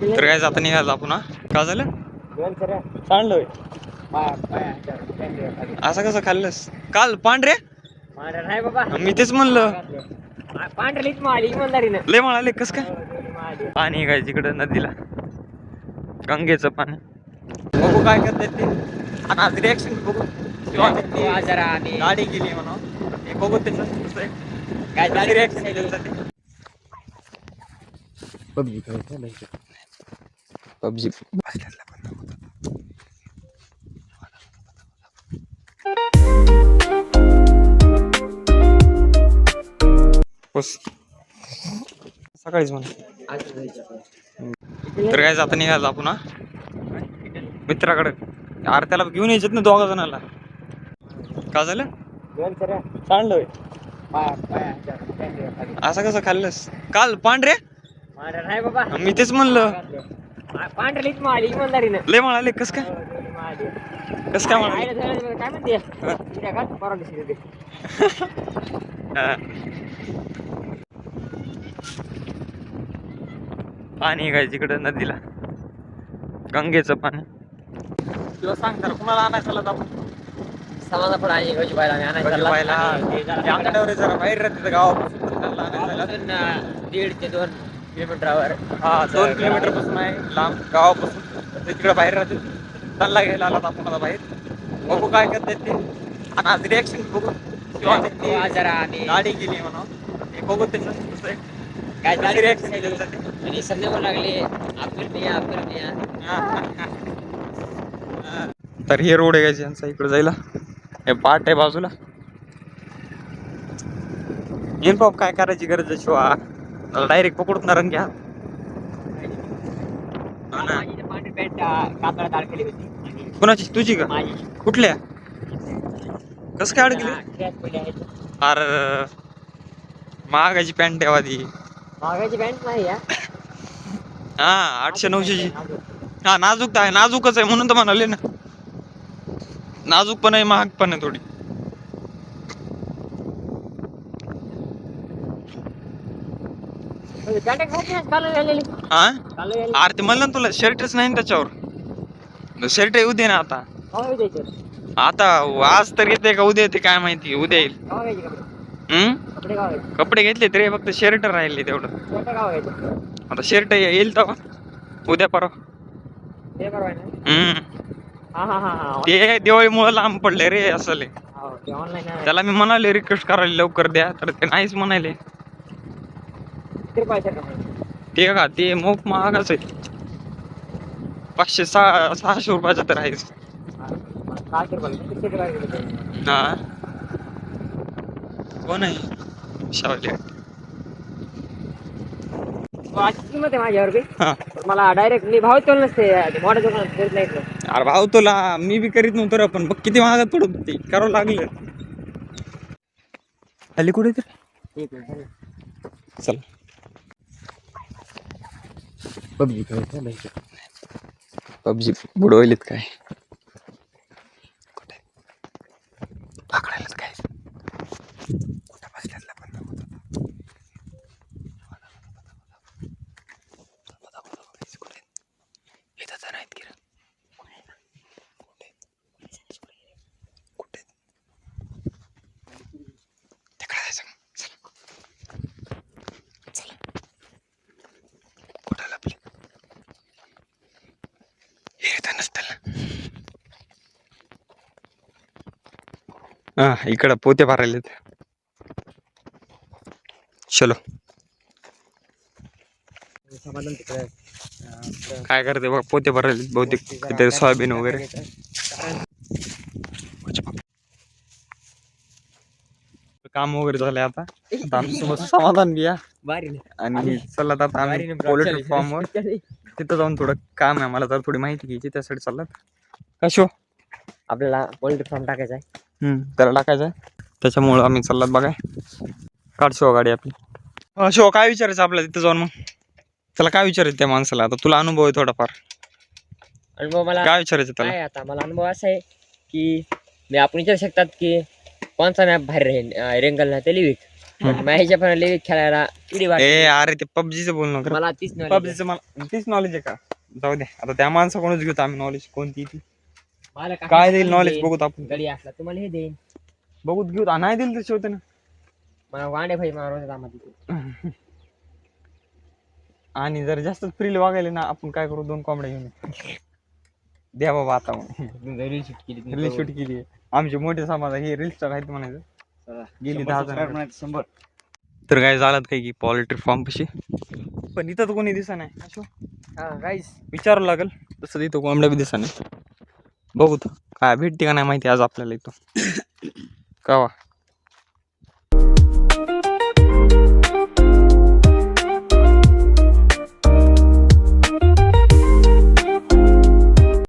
तर काय जाता निघायचं आपण. का झालं सांडलोय असं कसं खाल्लंस काल पांढरे नाही बाबा मी तेच म्हणलं पांढरीच माळी इमानदारीनं लय म्हणाले कस काय पाणी काय तिकडं नदीला गंगेचं पाणी बघू काय करतात ते आणि आज रिॲक्शन बघू जरा आणि गाडी गेली म्हणा हे बघू त्याचं कसं आहे काय कशी reaction आहे त्यांचं ते. पबजी सकाळीच म्हणा तर काय जाता निघायचं आपण. मित्राकडे अरे त्याला घेऊन यायचेत ना दोघा जणाला. का झालं सांडलोय असं कसं खाल्लंस काल पांढरे नाही बाबा मी तेच म्हणलं पांढरीच माळी इमानदारीनं लय म्हणाले कस काय कस काय म्हणाले काय म्हणते परवा दिवशी पाणी काय तिकडं नदीला गंगेचं पाणी तुला सांग तर कुणाला आणायचं आपण समाजा पण आहे गजी पाहिला अंगणावर जरा बाहेर राहते गावापासून 1.5 ते 2 किलोमीटरवर. हा 2 किलोमीटर पासून आहे लांब गावापासून तिकडे बाहेर राहते त्यांना घ्यायला आला आपण आता बाहेर बघू काय करतात ते आणि आज रिॲक्शन बघू जरा आणि गाडी गेली म्हणा हे बघू त्याचं कसं आहे काय कशी reaction आहे त्यांचं ते. आणि संध्याकाळ लागले आपण तर हे रोड आहे यांचा इकडे जायला हे पाट आहे बाजूला येन पाप काय करायची गरज आहे शिवा डायरेक्ट पकडून ना रंग घ्या पांढरी पॅन्ट कातळात अडकली होती कुणाची तुझी का माझी कुठल्या कस काय अडकली क्रॅश पडली आहे अरे महागाची पॅन्ट आहे आधी मागायची पॅन्ट नाही या हा 800-900 हा नाजूक आहे नाजूकच आहे म्हणून तर म्हणाले ना नाजूक पण आहे महाग पण आहे थोडी हा अरे ते म्हणलं ना तुला शर्टच नाही ना त्याच्यावर शर्ट येऊ दे ना आता आता आज तर येते का उद्या येते काय माहिती उद्या येईल कपडे घेतले तरी फक्त शर्ट राहिले तेवढं आता शर्ट येईल तेव्हा उद्या परवा ते दिवाळीमुळे लांब पडले रे असले त्याला मी म्हणाले रिक्वेस्ट करायला लवकर द्या तर ते नाहीच म्हणाले ते का ते मोप महागच आहे 500-600 रुपयाचं तर आहेच हा कोण आहे शावले किंमत आहे माझ्यावर बी मला डायरेक्ट मी भाव तोल नसते मोठ्या दुकानात करीत नाही अरे भाऊ तुला मी बी करीत नव्हतो रे पण बघ किती महागात पडत होती करावं लागलं खाली कुठे तर चल पबजी बुडवलीत काय कुठे पकडायलाच काय कुठं बसल्यातला पण इथं तर नाहीत की कुठे तिकडे जायचं चला कुठं लपले हे तर नसतं हा इकडं पोते भरायलेत चलो काय करते बघ पोते भरायले बहुतेक काहीतरी सोयाबीन वगैरे काम वगैरे झालंय आता आमच्यासोबत समाधान घ्या आणि चला आता आम्ही पोल्ट्री फार्म वर तिथं जाऊन थोडं काम आहे मला तर थोडी माहिती घ्यायची त्यासाठी चालत कशो आपल्याला पोल्ट्री फार्म टाकायचा आहे त्याला टाकायचं आहे त्याच्यामुळं आम्ही चाललात बघाय काढ शो गाडी आपली शो काय विचारायचं आपल्याला तिथं जाऊन मग त्याला काय विचारायचं त्या माणसाला आता तुला अनुभव आहे थोडाफार अनुभव मला काय विचारायचं त्याला काय आता मला अनुभव असा आहे की मी आपण विचारू शकतात की कोणचा मॅप बाहेर राहील रेंगल ना ते लिविक माझ्या पण लई खेळायला किडी वाटते. ए अरे ते पबजीचं बोल नका मला तीच knowledge पबजीचं मला तीच नॉलेज आहे का जाऊ दे आता त्या माणसाकडूनच घेतो आम्ही नॉलेज कोणती ती आहे. मला काय देईल नॉलेज बघूत आपण गडी असला तुम्हाला हे देईन. बघूत घेऊ नाही दिलं तर शेवते ना मला वांडे भाई मारवत आम्हाला तिथे. आणि जर जास्त फ्रीली वागायला ना आपण काय करू 2 कोंबड्या घेऊन येऊ. द्या बाबा आता रील शूट केली तुम्ही. रील शूट केली आमचे मोठे समाज हे रील स्टार आहेत म्हणायचं गेली 10 जण 100. तर काय झालं काही की पोल्ट्री फार्म पशी पण इथं तर कोणी दिसा नाही अशो हा गाईस विचारावं लागेल तसं इथं कोंबड्या बी दिसा नाही बघू तर काय भेटते का नाही माहिती आज आपल्याला इथं कवा